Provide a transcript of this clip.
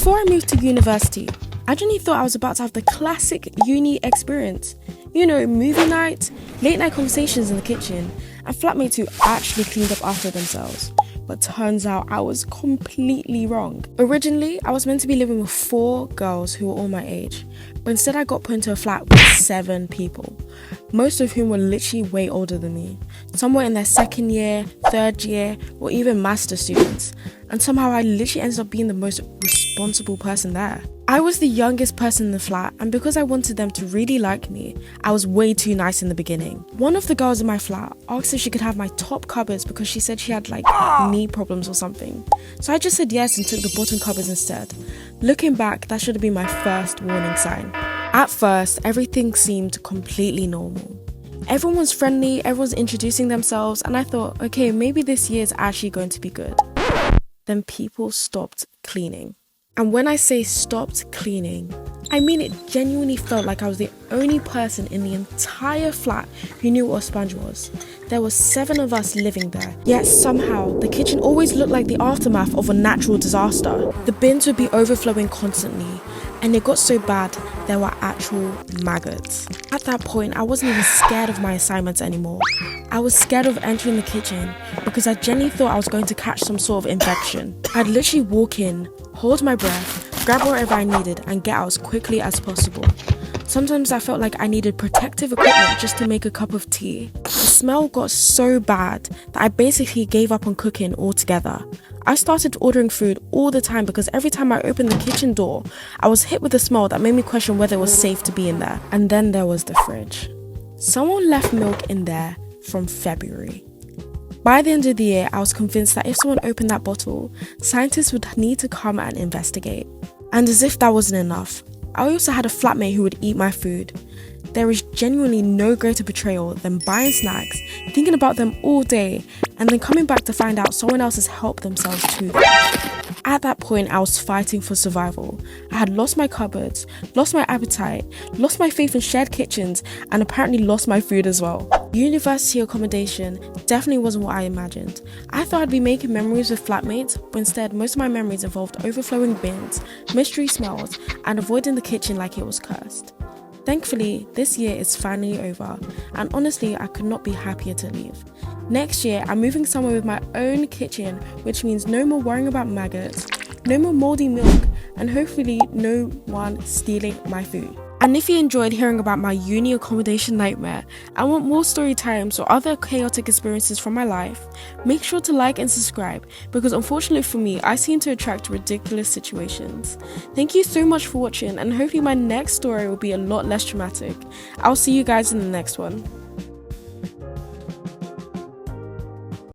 Before I moved to university, I genuinely thought I was about to have the classic uni experience. You know, movie night, late night conversations in the kitchen, and flatmates who actually cleaned up after themselves. But turns out I was completely wrong. Originally, I was meant to be living with 4 girls who were all my age, but instead I got put into a flat with 7 people, most of whom were literally way older than me. Some were in their 2nd year, 3rd year, or even master students, and somehow I literally ended up being the most responsible person there. I was the youngest person in the flat, and because I wanted them to really like me, I was way too nice in the beginning. One of the girls in my flat asked if she could have my top cupboards because she said she had like knee problems or something. So I just said yes and took the bottom cupboards instead. Looking back, that should have been my first warning sign. At first, everything seemed completely normal. Everyone was friendly, everyone's introducing themselves, and I thought, okay, maybe this year is actually going to be good. Then people stopped cleaning. And when I say stopped cleaning, I mean it genuinely felt like I was the only person in the entire flat who knew what a sponge was. There were 7 of us living there, yet somehow the kitchen always looked like the aftermath of a natural disaster. The bins would be overflowing constantly, and it got so bad there were actual maggots. At that point, I wasn't even scared of my assignments anymore. I was scared of entering the kitchen because I genuinely thought I was going to catch some sort of infection. I'd literally walk in, hold my breath, grab whatever I needed and get out as quickly as possible. Sometimes I felt like I needed protective equipment just to make a cup of tea. The smell got so bad that I basically gave up on cooking altogether. I started ordering food all the time because every time I opened the kitchen door, I was hit with a smell that made me question whether it was safe to be in there. And then there was the fridge. Someone left milk in there from February. By the end of the year, I was convinced that if someone opened that bottle, scientists would need to come and investigate. And as if that wasn't enough, I also had a flatmate who would eat my food. There is genuinely no greater betrayal than buying snacks, thinking about them all day, and then coming back to find out someone else has helped themselves to them. At that point, I was fighting for survival. I had lost my cupboards, lost my appetite, lost my faith in shared kitchens, and apparently lost my food as well. University accommodation definitely wasn't what I imagined. I thought I'd be making memories with flatmates, but instead most of my memories involved overflowing bins, mystery smells, and avoiding the kitchen like it was cursed. Thankfully, this year is finally over, and honestly, I could not be happier to leave. Next year, I'm moving somewhere with my own kitchen, which means no more worrying about maggots, no more mouldy milk, and hopefully no one stealing my food. And if you enjoyed hearing about my uni accommodation nightmare and want more story times or other chaotic experiences from my life, make sure to like and subscribe because unfortunately for me, I seem to attract ridiculous situations. Thank you so much for watching and hopefully my next story will be a lot less traumatic. I'll see you guys in the next one.